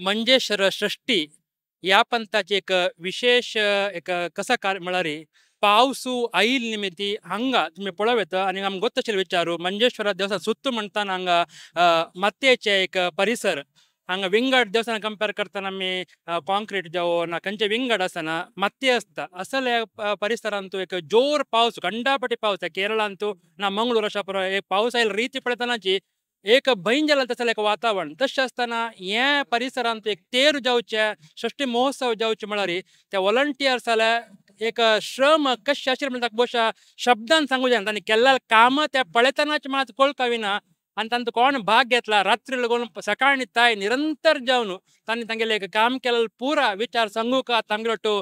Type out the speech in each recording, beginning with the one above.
मंजेश्वर सृष्टी या पंथाचे एक विशेष एक कसा कार म्हळ्यार पावसू ऐल निमित्ती हांगा तुम्ही पळव येता आणि आमकां गोत्तशें विचारू मंजेश्वरा देवस्थान सुत्त म्हणटाना हांगा मातयेचे एक परिसर हांगा विंगड देवस्थान कंपेर करतना आमी कॉन्क्रीट जावं ना खंयचे विंगड आसतना मातये असता असल्या परिसरांतू एक जोर पावस गंडापटी पावस आहे केरळांतू ना मंगळूर अशा एक पावस आयला रीती पळयतनाची एक भंय जाला तसलं एक वातावरण तशें आसतना हे परिसरांत एक तेर जावचे षष्टी महोत्सव जावचे म्हळ्यार त्या वॉलंटियर्स एक श्रम कशें आशिल्ले म्हणजे बहुशा शब्दान सांगू जायना तांणी केल्ल्या कामां त्या पळयतनाच मात कळकाविना आणि तांचो कोण भाग घेतला रात्री लागून सकाळी ताय निरंतर जावन तांणी तांगेले एक काम केलेलं पुरा विचार सांगूक तांगेलो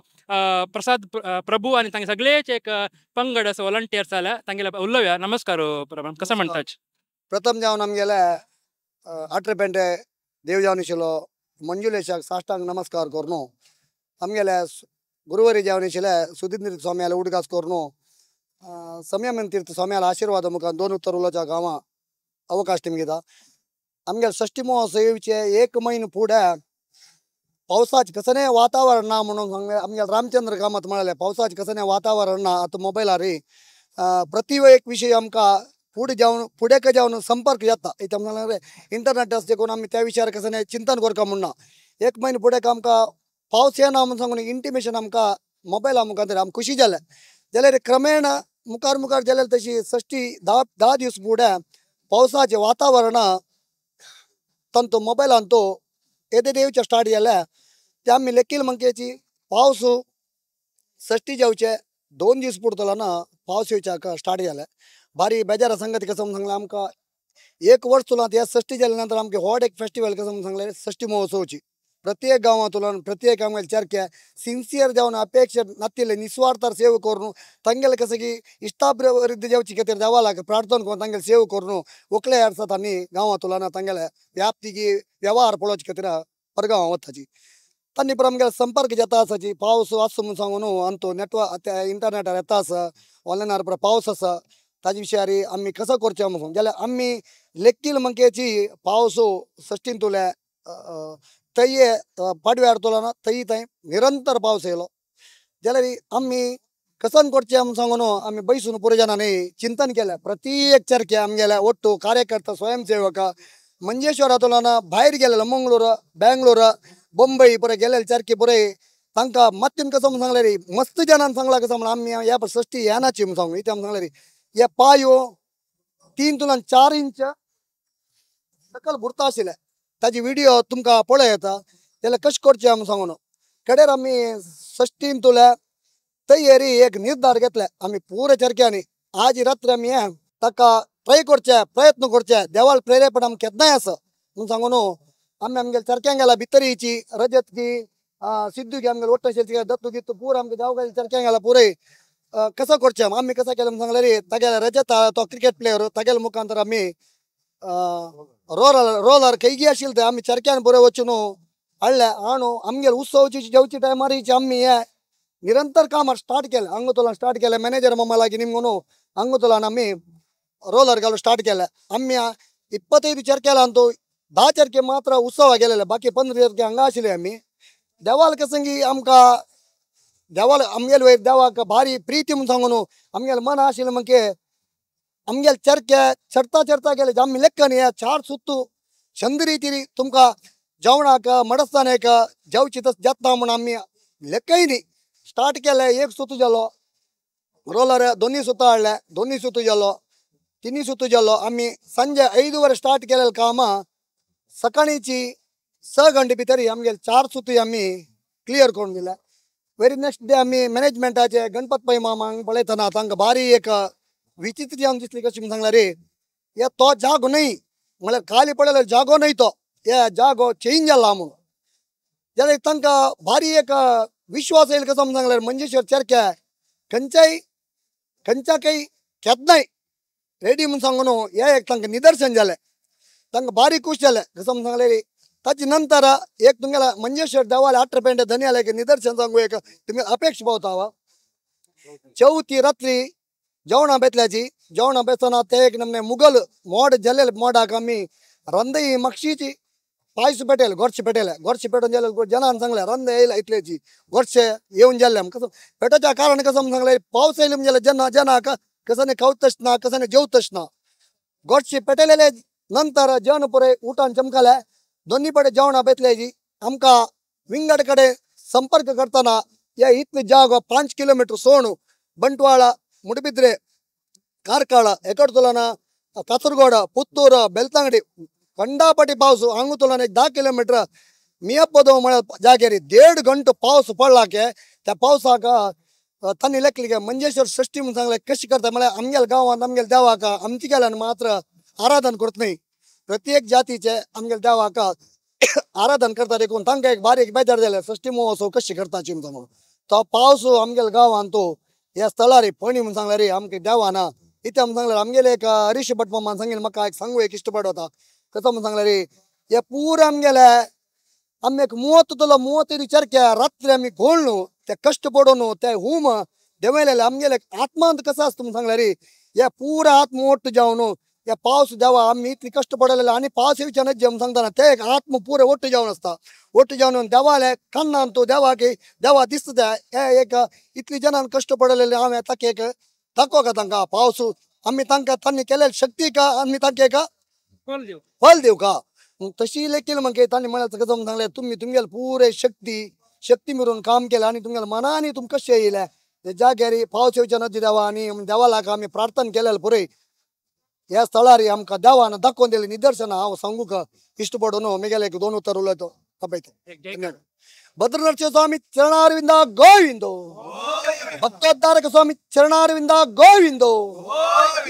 प्रसाद प्रभू आणि तांगे सगळेच एक पंगड असं वॉलंटियर्स जाल्या तांगेले उलव्या नमस्कार प्रभू कसं म्हणटाच प्रथम जावन आमगेले आठरेपेंटे देव जावन आशिल्लो मंजुलेशाक साश्टांग नमस्कार करून आमगेले गुरुवारी जावन आशिल्ले सुधींद्र स्वाम्याला उडगास करून संयमन तीर्थ स्वाम्याला आशीर्वाद मुखार 2 उत्तर उलोवच्या गांवां अवकाश घेता आमगेले षष्टी महोत्सवचे 1 म्हयनो फुडें पावसाचें कसलेंय वातावरण ना म्हणून सांगले आमगेले रामचंद्र कामत म्हळें पावसाचें कसलेंय वातावरण ना आतां मोबायलार प्रति एक विशय आमकां फुडें जावन संपर्क जाता इंटरनेट आसा देखून आमी त्या विशयार कसलेंय चिंतन करता म्हणना 1 म्हयनो फुडें आमकां पावस येना म्हणून सांगून इंटिमेशन आमकां मोबायला मुखार आमी खुशी जाले जाल्यार क्रमेण मुखार मुखार जाल्यार तशी षष्टी 10 दीस फुडें पावसाचें वातावरण तांतो मोबायलान तो येदे येवचे स्टार्ट जाले ते आमी लेखील मंकेची पावस षष्टी जावचे 2 दीस पुरतलो पावस येवचे स्टार्ट जाले भारी बेजार संगती कसं म्हणून सांगलें आमकां 1 वर्स तुलां ह्या षष्टी जाल्या नंतर आमकां व्हड एक फेस्टिवल कसं म्हणून सांगलें षष्टी महोत्सवची प्रत्येक गांवांत तुलां प्रत्येक आमगेले चर्चे सिन्सियर जावन अपेक्षा नातिल्ले निस्वार्थ सेव करून तांगेले कसं की इष्टाभिवृद्धी जावची खातीर देवाला प्रार्थना करून तांगेले सेव करून व्हंकले आसा तांणी गांवांत तुलां तांगेले व्याप्ती की व्यवहार पळोवचे खातीर परगांवां वताची तांणी पर आमगेले संपर्क जाता आसाची पावस आसा म्हणून सांगून आनी नेटवर्क इंटरनेटार येता आसा ऑनलायनार पर पावस आसा ताजे विशयार आमी कसो करचें म्हणून जाल्यार आमी लेखील मंकेची पावस षष्टीन तुले तये पाडव्यार तुला थंय निरंतर पावस येयलो जाल्यार आमी कसन करचें म्हणून सांगून आमी बैसून पुरो जाणांनी चिंतन केलें प्रत्येक चर्चे आमगेले ओट्टू कार्यकर्ता स्वयंसेवक मंजेश्वरा तुला भायर गेलेलो मंगळूर बेंगळूर बंबई पुरे गेलेले चर्चे पुरे तांकां मात्तून कसं म्हणून सांगलें मस्त जनान सांगला कसं म्हणून आमी ह्या षष्टी येनाची म्हणून सांगू इथे सांगलें हे पांयो 3 तुलां 4 इंच सकल बुरता आशिल्ले ताजी व्हिडिओ तुमकां पळय येता जाल्यार कशें करचें म्हणून सांगून कडेर आमी षष्टीन तुले थंय एक निर्धार घेतले आमी पुरे चर्क्यांनी आज रात्री आमी ताका ट्राय करचे प्रयत्न करचे देवाळ प्रेरेपण आमकां केन्नाय आसा म्हणून सांगून आमी आमगेल्या चर्क्यांक गेला भितर येची रजत की सिद्धू की आमगेले ओट्टशेची दत्तू गित्तू पुरो आमकां देवगेल्या चर्क्यांक गेला पुरे कसं करचें आमी कसं केलें म्हणून सांगल्यार तागेले रजत तो क्रिकेट प्लेयर तागेले मुखांतर आमी रोलर कैगी आशिल्ले ते आमी चर्क्यान बरें वचून हाडले आणू आमगेले उत्सवची जेवची टायमार आमी हे निरंतर काम स्टार्ट केलें हांगा स्टार्ट केलें मॅनेजर मामा लागीं न्ही म्हणून हांगा आमी रोलर घालून स्टार्ट केलें आमी 25 चर्केला तो 10 चर्के मात्र उत्सवा गेलेले बाकी 15 चर्के हांगा आशिल्ले आमी देवाल कसंगी आमकां देवाल आमगेले वयर देवाक भारी प्रिती म्हणून सांगून आमगेले मन आशिल्लें म्हणजे आमगेले चर्के चढता गेले आमी लेखन हे 4 सुत्तू छंद रिती तुमकां जेवणाक मडस्थानाक जेवची तस जेतना म्हणून आमी लेखय न्ही स्टार्ट केलें 1 सुतू जालो रोलर 2 सुतां हाडले 2 सुतू जालो 3 सुतू जालो आमी सांजे 5 वरां स्टार्ट केलेलें कामां सकाळीची 6 घंटे भितर आमगेले 4 सुतू आमी क्लियर करून दिले वेरी नेक्स्ट डे आमी मॅनेजमेंटाचे गणपत पै मामांक पळयतना तांकां भारी एक विचित्र जावन दिसली कशी म्हणून सांगल्यार हे तो जागो न्हय म्हळ्यार खाली पडलेलो जागो न्हय तो हे जागो चेंज जाला म्हणून जाल्यार तांकां भारी एक विश्वास येयलो कसो म्हणून सांगल्यार मंजेश्वर चर्के खंयच्याकय केन्नाय रेडी म्हणून सांगून हे एक तांकां निदर्शन जालें तांकां भारी खूश जालें कसो म्हणून सांगल्यार ताचे नंतर एक तुमगेला मंजेश्वर देवाले 8 पेंटे धन्याला एक निदर्शन सांगू एक तुमी अपेक्षा पावता वा चौथी रात्री जेवणां बेतल्याची जेवणां बेतना ते एक नमने मुगल मोड जाल्लेले मोडाक आमी रंदई मक्षीची पायस पेटेल गोरचे पेटून गेले जनान सांगले रंद येईल इतलेची गोरचे येऊन गेले कसं पेटाच्या कारण कसं सांगले पाऊस येईल म्हणजे जना कसं नाही खाऊतच ना कसं नाही जेवतच ना गोरचे पेटलेले नंतर जेवण पुरे उठान चमकाले दोन्ही पडे जेवण बेतल्याची आमका विंगडकडे संपर्क करताना या इथली जाग 5 किलोमीटर सोण ಬಂಟ್ವಾಳ ಮುಡಬಿದ್ರೆ ಕಾರ್ಕಳ ಎಕಡ್ ತುಲನ ಕಾಸರಗೋಡ ಪುತ್ತೂರು ಬೆಳ್ತಂಗಡಿ कंडापटी पाऊस हांगू तुला 10 किलोमीटर मियापदो मळ जागेरी 1.5 घंटे पाऊस पडला के त्या पावसाक तन्नी लेखली मंजेश्वर सृष्टी म्हणून सांगले कशी करता मला आमगेल गावात आमगेल देवाक आमची गेल्यान मात्र आराधन करत नाही प्रत्येक जातीचे आमगेल देवाक आराधन करता देखून तांकां एक बारीक बेजार जाले सृष्टी महोत्सव कशी करताची म्हणून तो पाऊस आमगेल गावान तो या स्थळार पणी म्हणून सांगला रे आमके देवाना इथे आम सांगले आमगेले एक हरीश भट मामा सांगेल म्हाका एक सांगू एक इष्ट पडता कसं म्हणून सांगला रे या पूर आमगेले आम्ही एक 30 चरक्या रात्री आम्ही घोळलो ते कष्ट पडून ते हुम देवलेले आमगेले आत्मा कसं असतं म्हणून सांगला रे या पुरा आत्म मोठ जाऊन या पाऊस देवा आम्ही इतली कष्ट पडलेले आणि पाऊस विचार जेवण सांगताना ते एक आत्म पुरे ओट जाऊन असता ओट जाऊन देवाले कन्ना तो देवा की देवा दिसत एक इतली जणांना कष्ट पडलेले आम्ही ताके एक दाखवा का तांका पाऊस आम्ही तांका त्यांनी केलेली शक्ती का आम्ही तांके का फल देऊ का तशी लेखील मग त्यांनी म्हणायचं कसं सांगले तुम्ही तुमगेल पुरे शक्ती मिळून काम केलं आणि तुमगेल मनाने तुम कसे येईल जागेरी पाऊस विचार नदी देवा आणि देवाला का आम्ही प्रार्थना केलेलं पुरे या स्थळार आमका देवान दाखवून दिले निदर्शन हांव सांगू का इष्ट पडून मी गेले 2 उत्तर उलयतो भद्रनरसिंह स्वामी चरणारविंद गोविंदो भक्तोद्धारक स्वामी चरणारविंद गोविंदो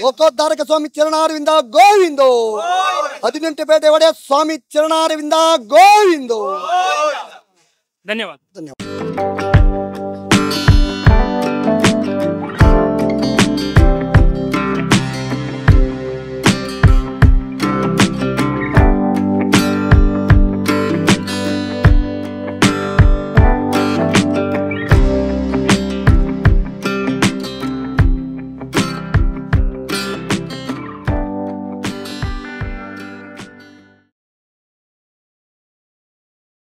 लोकोद्धारक स्वामी चरणारविंद गोविंदो 18 पेटे वडे स्वामी चरणारविंद गोविंदो धन्यवाद.